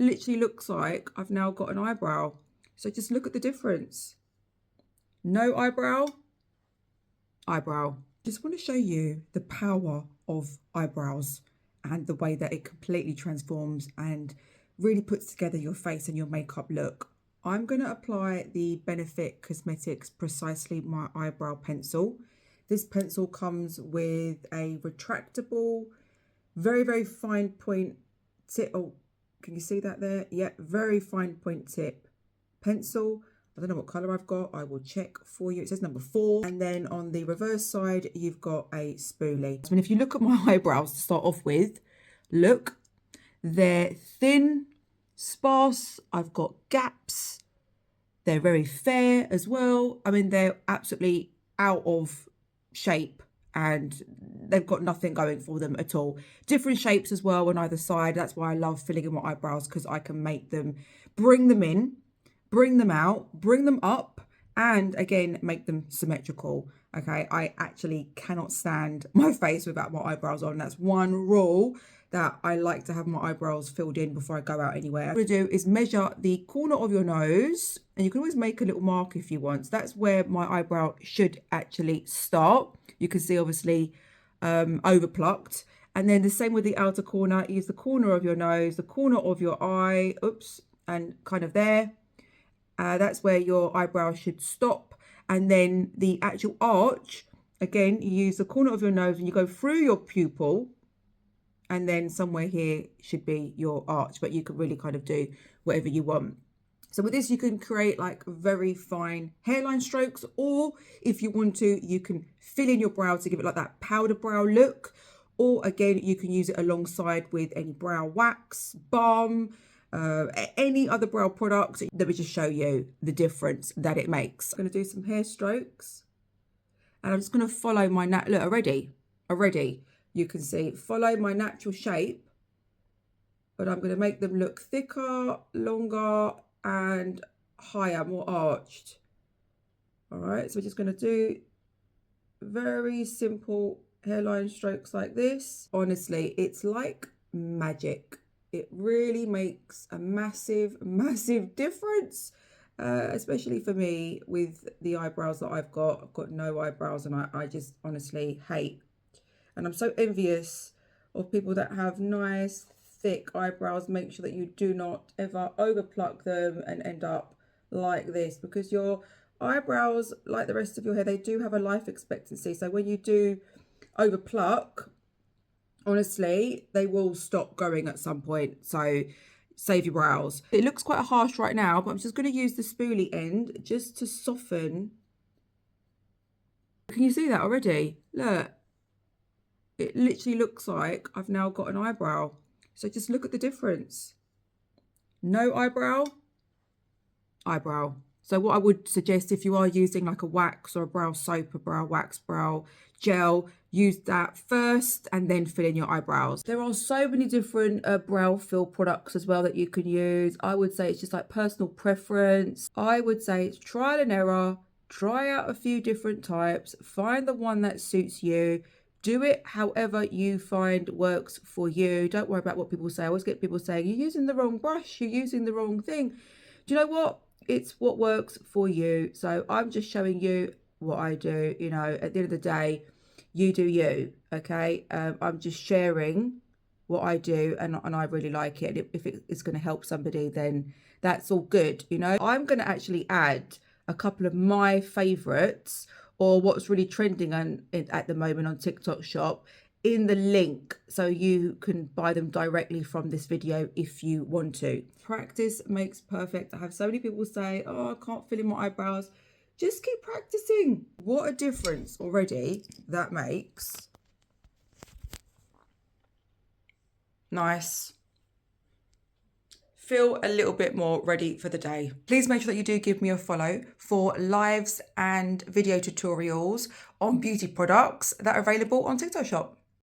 literally looks like I've now got an eyebrow. So just look at the difference. No eyebrow, eyebrow. Just want to show you the power of eyebrows and the way that it completely transforms and really puts together your face and your makeup look. I'm going to apply the Benefit Cosmetics Precisely My Eyebrow Pencil. This pencil comes with a retractable, very, very fine point tip. Oh, can you see that there? Yeah, very fine point tip pencil. I don't know what colour I've got. I will check for you. It says number 4. And then on the reverse side, you've got a spoolie. I mean, if you look at my eyebrows to start off with, look, they're thin, sparse. I've got gaps. They're very fair as well. I mean, they're absolutely out of shape and they've got nothing going for them at all. Different shapes as well on either side. That's why I love filling in my eyebrows, because I can make them, bring them in, bring them out, bring them up, and again, make them symmetrical. Okay, I actually cannot stand my face without my eyebrows on. That's one rule, that I like to have my eyebrows filled in before I go out anywhere. What I'm going to do is measure the corner of your nose, and you can always make a little mark if you want. So that's where my eyebrow should actually start. You can see obviously over plucked. And then the same with the outer corner. Use the corner of your nose, the corner of your eye, oops, and kind of there. That's where your eyebrow should stop. And then the actual arch, again, you use the corner of your nose and you go through your pupil. And then somewhere here should be your arch, but you can really kind of do whatever you want. So with this, you can create like very fine hairline strokes, or if you want to, you can fill in your brow to give it like that powder brow look. Or again, you can use it alongside with any brow wax, balm, any other brow product. Let me just show you the difference that it makes. I'm going to do some hair strokes, and I'm just going to follow my look already. You can see, follow my natural shape, but I'm going to make them look thicker, longer, and higher, more arched. All right, so we're just going to do very simple hairline strokes like this. Honestly, it's like magic. It really makes a massive, massive difference, especially for me with the eyebrows that I've got. I've got no eyebrows, and I just honestly hate. And I'm so envious of people that have nice, thick eyebrows. Make sure that you do not ever overpluck them and end up like this, because your eyebrows, like the rest of your hair, they do have a life expectancy. So when you do overpluck, honestly, they will stop growing at some point. So save your brows. It looks quite harsh right now, but I'm just going to use the spoolie end just to soften. Can you see that already? Look. It literally looks like I've now got an eyebrow. So just look at the difference. No eyebrow, eyebrow. So what I would suggest, if you are using like a wax or a brow soap, a brow wax, brow gel, use that first and then fill in your eyebrows. There are so many different brow fill products as well that you can use. I would say it's just like personal preference. I would say it's trial and error. Try out a few different types. Find the one that suits you. Do it however you find works for you. Don't worry about what people say. I always get people saying, you're using the wrong brush, you're using the wrong thing. Do you know what? It's what works for you. So I'm just showing you what I do. You know, at the end of the day, you do you, okay? I'm just sharing what I do, and I really like it. And if it's going to help somebody, then that's all good, you know? I'm going to actually add a couple of my favorites, or what's really trending at the moment on TikTok Shop, in the link, so you can buy them directly from this video if you want to. Practice makes perfect. I have so many people say, oh, I can't fill in my eyebrows. Just keep practicing. What a difference already that makes. Nice. Feel a little bit more ready for the day. Please make sure that you do give me a follow for lives and video tutorials on beauty products that are available on TikTok Shop.